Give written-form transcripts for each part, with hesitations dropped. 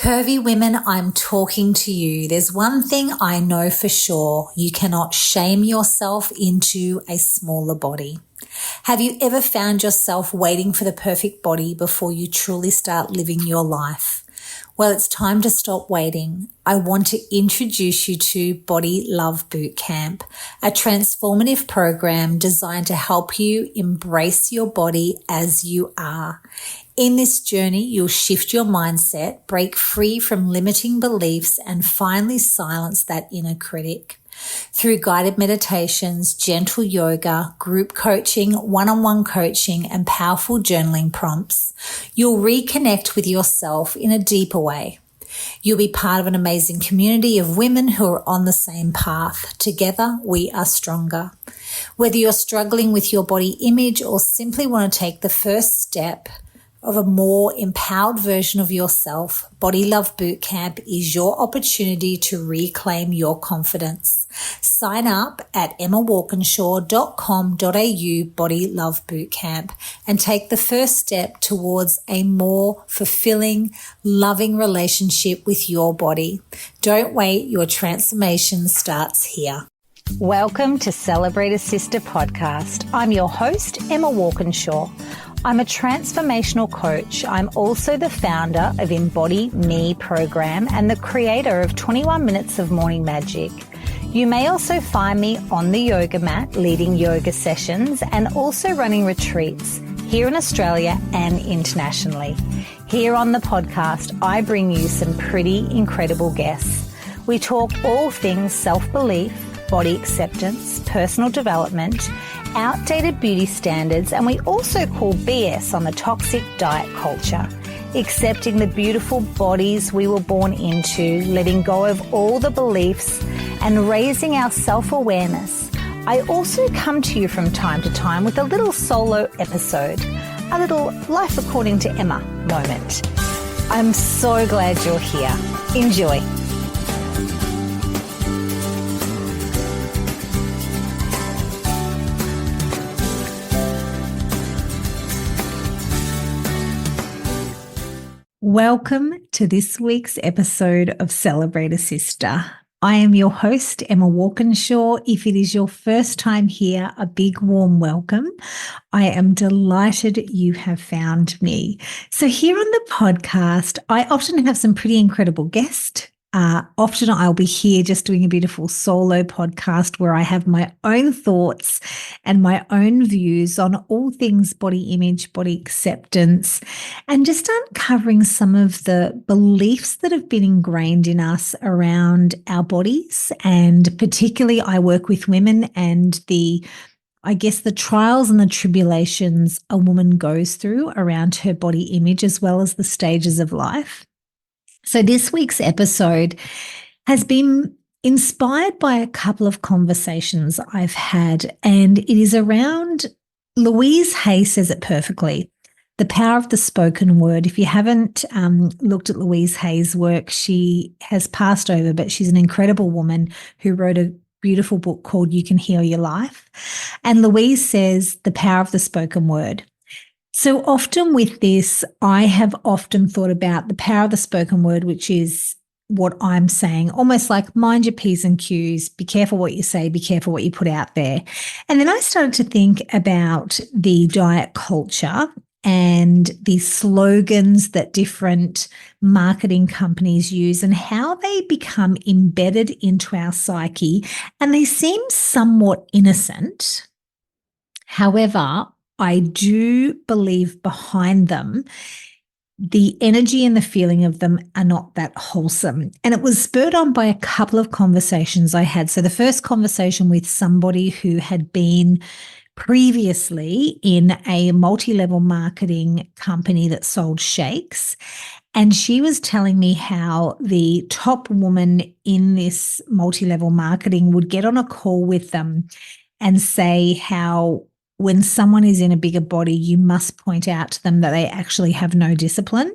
Curvy women, I'm talking to you. There's one thing I know for sure. You cannot shame yourself into a smaller body. Have you ever found yourself waiting for the perfect body before you truly start living your life? Well, it's time to stop waiting. I want to introduce you to Body Love Bootcamp, a transformative program designed to help you embrace your body as you are. In this journey, you'll shift your mindset, break free from limiting beliefs, and finally silence that inner critic. Through guided meditations, gentle yoga, group coaching, one-on-one coaching, and powerful journaling prompts, you'll reconnect with yourself in a deeper way. You'll be part of an amazing community of women who are on the same path. Together, we are stronger. Whether you're struggling with your body image or simply want to take the first step of a more empowered version of yourself, Body Love Bootcamp is your opportunity to reclaim your confidence. Sign up at emmawalkinshaw.com.au Body Love Bootcamp and take the first step towards a more fulfilling, loving relationship with your body. Don't wait, your transformation starts here. Welcome to Celebrate a Sister podcast. I'm your host, Emma Walkinshaw. I'm a transformational coach. I'm also the founder of Embody Me program and the creator of 21 Minutes of Morning Magic. You may also find me on the yoga mat leading yoga sessions and also running retreats here in Australia and internationally. Here on the podcast, I bring you some pretty incredible guests. We talk all things self-belief, body acceptance, personal development, outdated beauty standards, and we also call BS on the toxic diet culture, accepting the beautiful bodies we were born into, letting go of all the beliefs, and raising our self-awareness. I also come to you from time to time with a little solo episode, a little Life According to Emma moment. I'm so glad you're here. Enjoy. Welcome to this week's episode of Celebrate a Sister. I am your host, Emma Walkinshaw. If it is your first time here, a big warm welcome. I am delighted you have found me. So here on the podcast, I often have some pretty incredible guests. Often I'll be here just doing a beautiful solo podcast where I have my own thoughts and my own views on all things body image, body acceptance, and just uncovering some of the beliefs that have been ingrained in us around our bodies. And particularly I work with women and the trials and the tribulations a woman goes through around her body image as well as the stages of life. So this week's episode has been inspired by a couple of conversations I've had, and it is around Louise Hay says it perfectly, the power of the spoken word. If you haven't looked at Louise Hay's work, she has passed over, but she's an incredible woman who wrote a beautiful book called You Can Heal Your Life. And Louise says the power of the spoken word. So often with this, I have often thought about the power of the spoken word, which is what I'm saying, almost like mind your P's and Q's, be careful what you say, be careful what you put out there. And then I started to think about the diet culture and the slogans that different marketing companies use and how they become embedded into our psyche. And they seem somewhat innocent. However, I do believe behind them, the energy and the feeling of them are not that wholesome. And it was spurred on by a couple of conversations I had. So the first conversation with somebody who had been previously in a multi-level marketing company that sold shakes. And she was telling me how the top woman in this multi-level marketing would get on a call with them and say how when someone is in a bigger body, you must point out to them that they actually have no discipline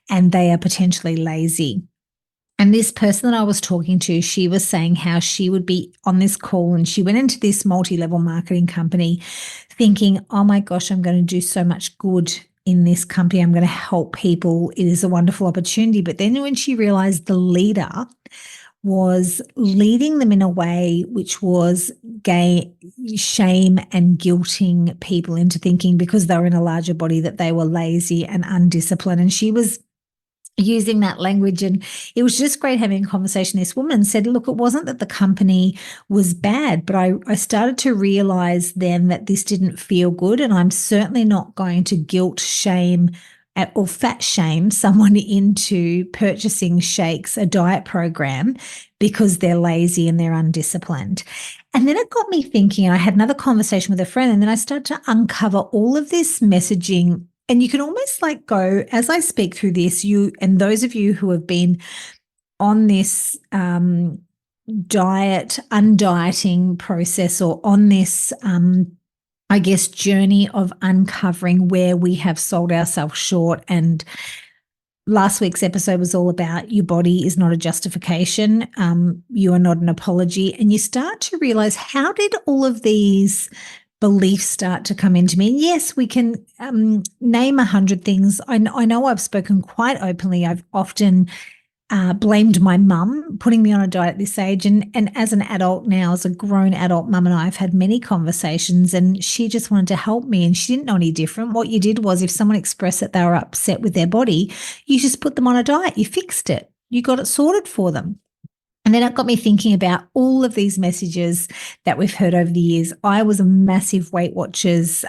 and they are potentially lazy. And this person that I was talking to, she was saying how she would be on this call and she went into this multi-level marketing company thinking, oh my gosh, I'm going to do so much good in this company. I'm going to help people. It is a wonderful opportunity. But then when she realized the leader was leading them in a way which was shame and guilting people into thinking because they were in a larger body that they were lazy and undisciplined. And she was using that language, and it was just great having a conversation. This woman said, look, it wasn't that the company was bad, but I started to realize then that this didn't feel good, and I'm certainly not going to guilt, shame, or fat shame someone into purchasing shakes, a diet program, because they're lazy and they're undisciplined. And then it got me thinking, I had another conversation with a friend, and then I started to uncover all of this messaging. And you can almost like go, as I speak through this, you and those of you who have been on this undieting process, or on this, I guess, journey of uncovering where we have sold ourselves short. And last week's episode was all about your body is not a justification. You are not an apology. And you start to realize, how did all of these beliefs start to come into me? And yes, we can name 100 things. I know I've spoken quite openly. I've often blamed my mum putting me on a diet at this age. And as an adult now, as a grown adult mum, and I've had many conversations, and she just wanted to help me, and she didn't know any different. What you did was, if someone expressed that they were upset with their body, you just put them on a diet. You fixed it. You got it sorted for them. And then it got me thinking about all of these messages that we've heard over the years. I was a massive Weight Watchers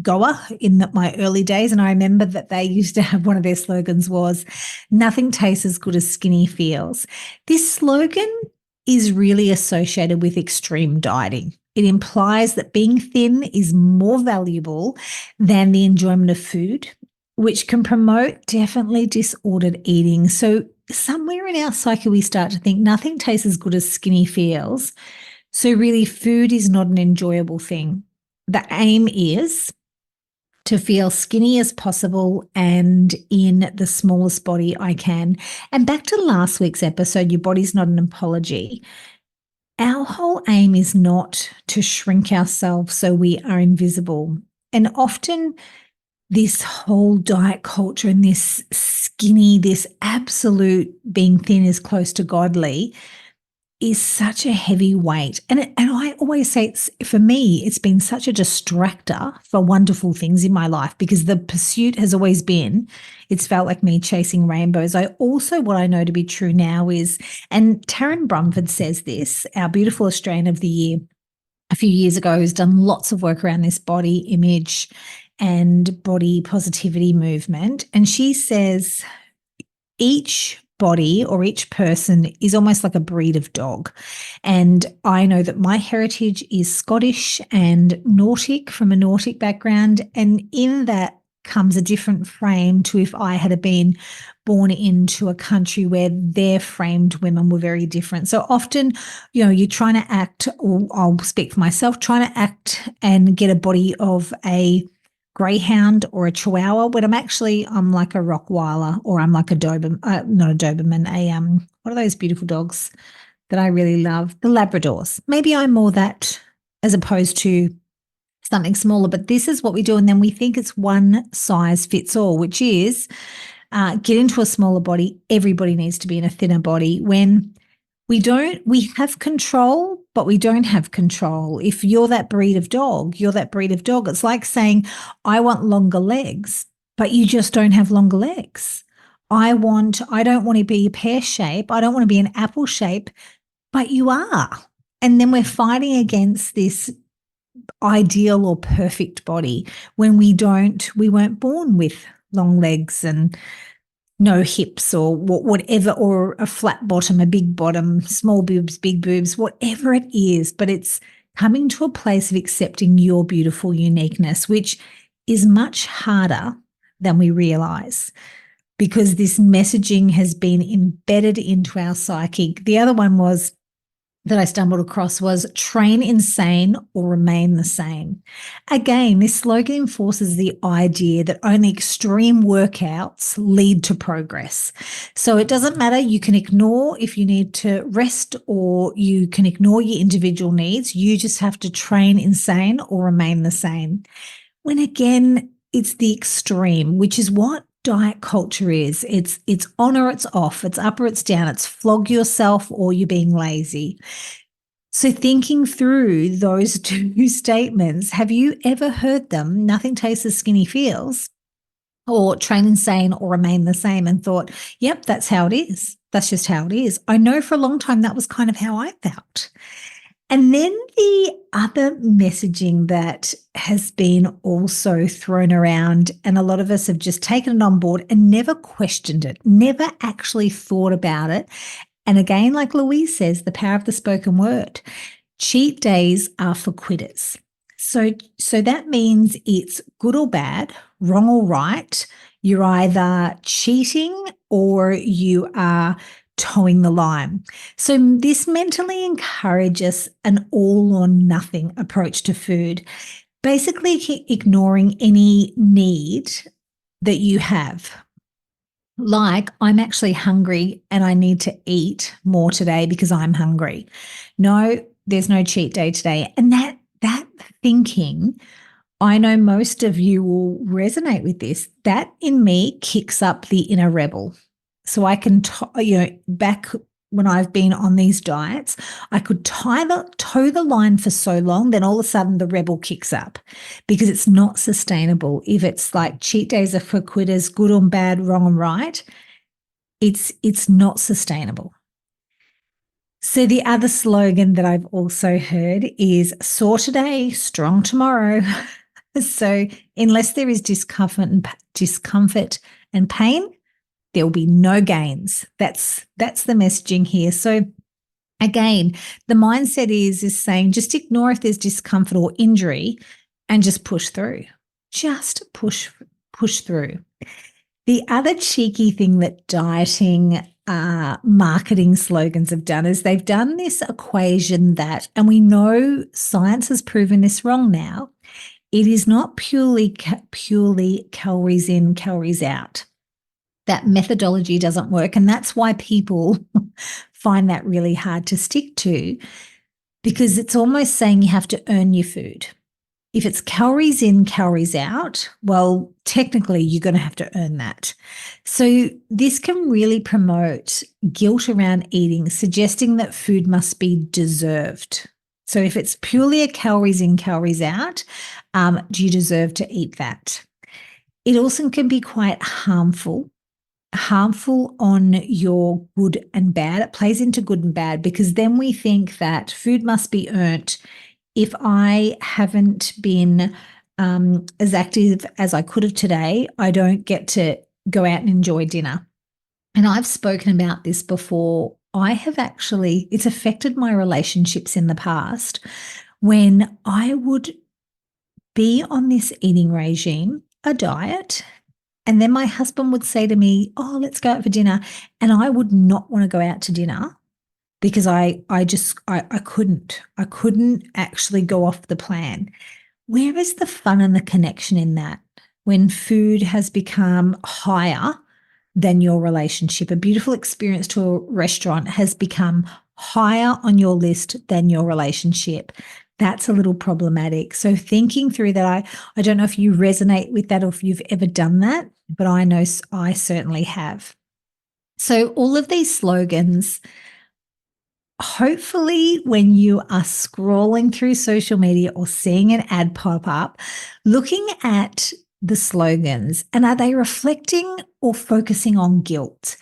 goer in my early days, and I remember that they used to have, one of their slogans was, nothing tastes as good as skinny feels. This slogan is really associated with extreme dieting. It implies that being thin is more valuable than the enjoyment of food, which can promote definitely disordered eating. So somewhere in our psyche, we start to think nothing tastes as good as skinny feels. So really, food is not an enjoyable thing. The aim is to feel skinny as possible and in the smallest body I can. And back to last week's episode, your body's not an apology. Our whole aim is not to shrink ourselves so we are invisible. And often this whole diet culture and this skinny, this absolute being thin is close to godly, is such a heavy weight. And I always say, for me, it's been such a distractor for wonderful things in my life, because the pursuit has always been, it's felt like me chasing rainbows. What I know to be true now is, and Taryn Brumford says this, our beautiful Australian of the Year a few years ago, who's done lots of work around this body image and body positivity movement. And she says each body or each person is almost like a breed of dog. And I know that my heritage is Scottish and Nordic, from a Nordic background. And in that comes a different frame to if I had been born into a country where their framed women were very different. So often, you're trying to act, or I'll speak for myself, trying to act and get a body of a greyhound or a chihuahua, when I'm like a Rottweiler, or I'm like a Doberman, not a Doberman, what are those beautiful dogs that I really love? The Labradors. Maybe I'm more that as opposed to something smaller, but this is what we do. And then we think it's one size fits all, which is get into a smaller body. Everybody needs to be in a thinner body, when we have control, but we don't have control. If you're that breed of dog, you're that breed of dog. It's like saying, I want longer legs, but you just don't have longer legs. I don't want to be a pear shape. I don't want to be an apple shape, but you are. And then we're fighting against this ideal or perfect body when we weren't born with long legs and no hips, or whatever, or a flat bottom, a big bottom, small boobs, big boobs, whatever it is. But it's coming to a place of accepting your beautiful uniqueness, which is much harder than we realize, because this messaging has been embedded into our psyche. The other one that I stumbled across was train insane or remain the same. Again, this slogan enforces the idea that only extreme workouts lead to progress. So it doesn't matter. You can ignore if you need to rest, or you can ignore your individual needs. You just have to train insane or remain the same. When again, it's the extreme, which is what diet culture is. It's on or it's off, it's up or it's down, it's flog yourself or you're being lazy. So thinking through those two statements, have you ever heard them? Nothing tastes as skinny feels, or train insane or remain the same, and thought, yep, that's how it is. That's just how it is. I know for a long time that was kind of how I felt. And then the other messaging that has been also thrown around, and a lot of us have just taken it on board and never questioned it, never actually thought about it. And again, like Louise says, the power of the spoken word. Cheat days are for quitters. So that means it's good or bad, wrong or right. You're either cheating or you are towing the line. So this mentally encourages an all or nothing approach to food, basically ignoring any need that you have. Like, I'm actually hungry and I need to eat more today because I'm hungry. No, there's no cheat day today. And that thinking, I know most of you will resonate with this. That in me kicks up the inner rebel. So I can, back when I've been on these diets, I could toe the line for so long, then all of a sudden the rebel kicks up because it's not sustainable. If it's like cheat days are for quitters, good or bad, wrong and right, it's not sustainable. So the other slogan that I've also heard is sore today, strong tomorrow. So unless there is discomfort and pain, there will be no gains. That's the messaging here. So again, the mindset is saying just ignore if there's discomfort or injury and just push through. Just push through. The other cheeky thing that dieting marketing slogans have done is they've done this equation that, and we know science has proven this wrong now, it is not purely calories in, calories out. That methodology doesn't work. And that's why people find that really hard to stick to, because it's almost saying you have to earn your food. If it's calories in, calories out, well, technically you're going to have to earn that. So this can really promote guilt around eating, suggesting that food must be deserved. So if it's purely a calories in, calories out, do you deserve to eat that? It also can be quite harmful on your good and bad. It plays into good and bad because then we think that food must be earned. If I haven't been as active as I could have today, I don't get to go out and enjoy dinner. And I've spoken about this before. It's affected my relationships in the past when I would be on this eating regime, a diet, and then my husband would say to me, oh, let's go out for dinner. And I would not want to go out to dinner because I couldn't actually go off the plan. Where is the fun and the connection in that? When food has become higher than your relationship, a beautiful experience to a restaurant has become higher on your list than your relationship. That's a little problematic. So thinking through that, I don't know if you resonate with that or if you've ever done that, but I know I certainly have. So all of these slogans, hopefully when you are scrolling through social media or seeing an ad pop up, looking at the slogans, and are they reflecting or focusing on guilt?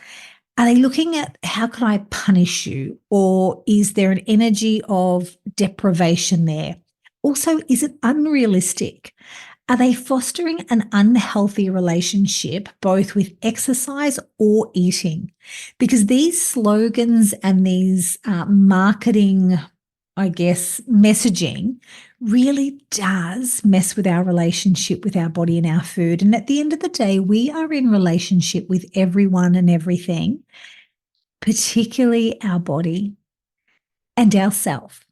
Are they looking at how can I punish you? Or is there an energy of deprivation there? Also, is it unrealistic? Are they fostering an unhealthy relationship, both with exercise or eating? Because these slogans and these marketing, messaging really does mess with our relationship with our body and our food. And at the end of the day, we are in relationship with everyone and everything, particularly our body and ourself.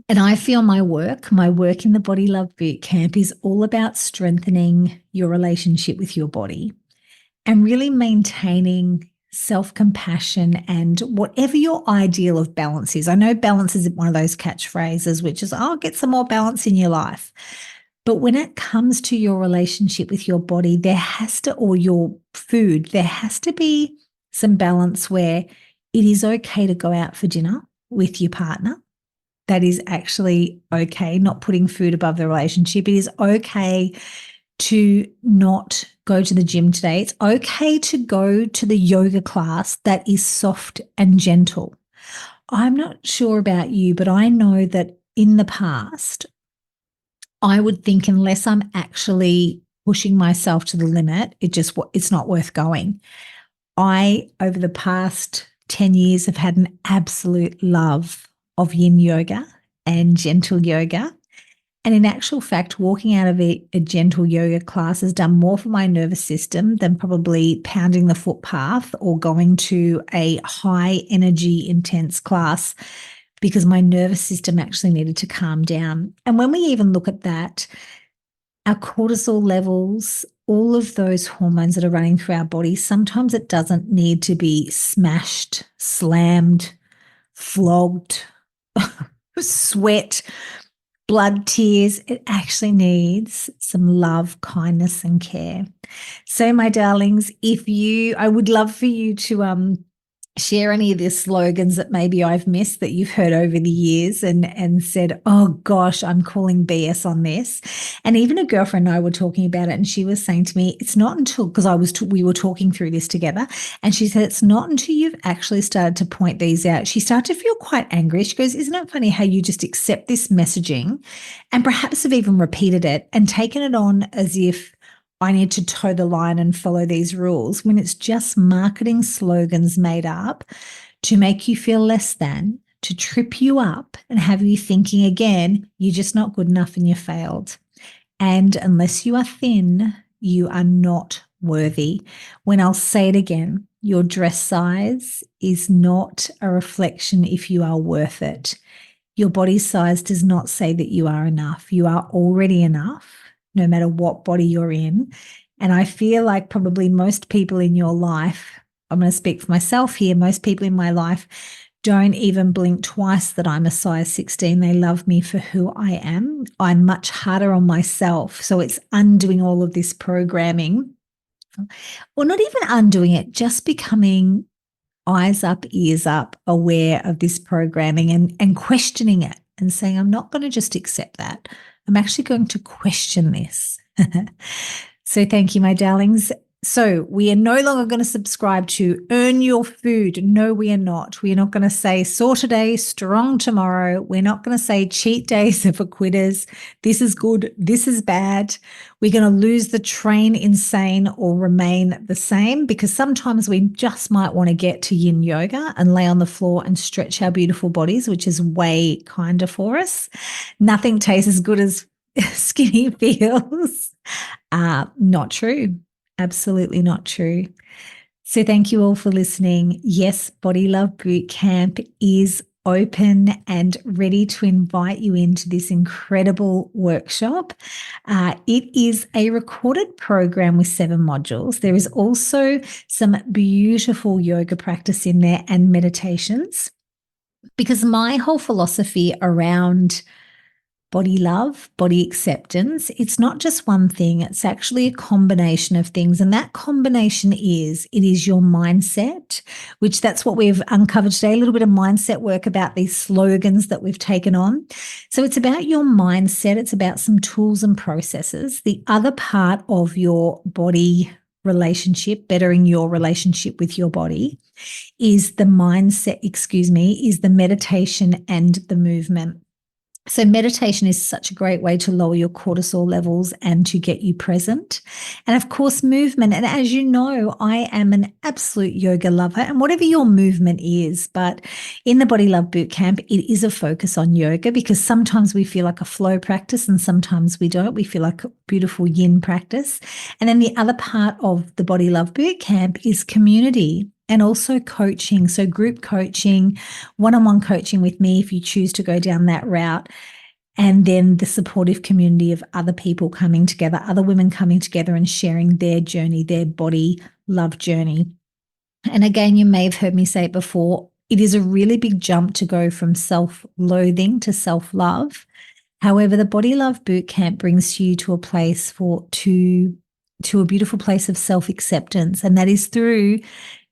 And I feel my work in the Body Love Boot Camp is all about strengthening your relationship with your body and really maintaining self-compassion and whatever your ideal of balance is. I know balance is one of those catchphrases, which is, get some more balance in your life. But when it comes to your relationship with your body, or your food, there has to be some balance where it is okay to go out for dinner with your partner. That is actually okay, not putting food above the relationship. It is okay to not go to the gym today. It's okay to go to the yoga class that is soft and gentle. I'm not sure about you, but I know that in the past, I would think unless I'm actually pushing myself to the limit, it's not worth going. Over the past 10 years, have had an absolute love of yin yoga and gentle yoga. And in actual fact, walking out of a gentle yoga class has done more for my nervous system than probably pounding the footpath or going to a high energy, intense class, because my nervous system actually needed to calm down. And when we even look at that, our cortisol levels, all of those hormones that are running through our body, sometimes it doesn't need to be smashed, slammed, flogged, sweat, blood, tears. It actually needs some love, kindness, and care. So, my darlings, I would love for you to share any of the slogans that maybe I've missed that you've heard over the years and said, oh gosh, I'm calling BS on this. And even a girlfriend and I were talking about it, and she was saying to me, it's not until, because we were talking through this together, and she said, it's not until you've actually started to point these out. She started to feel quite angry. She goes, isn't it funny how you just accept this messaging and perhaps have even repeated it and taken it on as if I need to toe the line and follow these rules, when it's just marketing slogans made up to make you feel less than, to trip you up and have you thinking again, you're just not good enough and you failed. And unless you are thin, you are not worthy. When I'll say it again, your dress size is not a reflection if you are worth it. Your body size does not say that you are enough. You are already enough, no matter what body you're in. And I feel like probably most people in your life, I'm going to speak for myself here, most people in my life don't even blink twice that I'm a size 16. They love me for who I am. I'm much harder on myself. So it's undoing all of this programming, or not even undoing it, just becoming eyes up, ears up, aware of this programming and questioning it and saying, I'm not going to just accept that. I'm actually going to question this. So thank you, my darlings. So we are no longer going to subscribe to earn your food. No, we are not. We are not going to say sore today, strong tomorrow. We're not going to say cheat days are for quitters. This is good. This is bad. We're going to lose the train insane or remain the same, because sometimes we just might want to get to yin yoga and lay on the floor and stretch our beautiful bodies, which is way kinder for us. Nothing tastes as good as skinny feels. Not true. Absolutely not true. So thank you all for listening. Yes, Body Love Boot Camp is open and ready to invite you into this incredible workshop. It is a recorded program with 7 modules. There is also some beautiful yoga practice in there and meditations, because my whole philosophy around body love, body acceptance, it's not just one thing, it's actually a combination of things. And that combination it is your mindset, which that's what we've uncovered today, a little bit of mindset work about these slogans that we've taken on. So it's about your mindset. It's about some tools and processes. The other part of your body relationship, bettering your relationship with your body, is the meditation and the movement. So meditation is such a great way to lower your cortisol levels and to get you present. And of course, movement. And as you know, I am an absolute yoga lover, and whatever your movement is, but in the Body Love Bootcamp, it is a focus on yoga, because sometimes we feel like a flow practice and sometimes we don't. We feel like a beautiful yin practice. And then the other part of the Body Love Bootcamp is community and also coaching. So group coaching, one-on-one coaching with me if you choose to go down that route. And then the supportive community of other people coming together, other women coming together and sharing their journey, their body love journey. And again, you may have heard me say it before, it is a really big jump to go from self-loathing to self-love. However, the Body Love Bootcamp brings you to a place to a beautiful place of self-acceptance, and that is through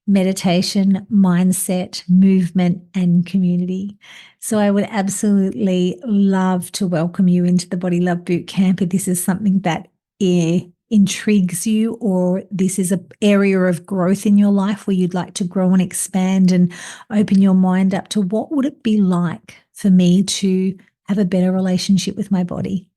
meditation, mindset, movement, and community. So I would absolutely love to welcome you into the Body Love Bootcamp if this is something that intrigues you, or this is an area of growth in your life where you'd like to grow and expand and open your mind up to what would it be like for me to have a better relationship with my body.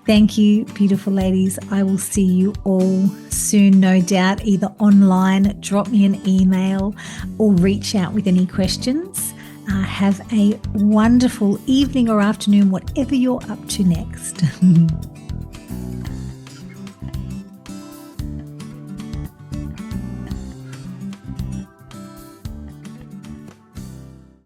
Thank you, beautiful ladies. I will see you all soon, no doubt, either online, drop me an email, or reach out with any questions. Have a wonderful evening or afternoon, whatever you're up to next.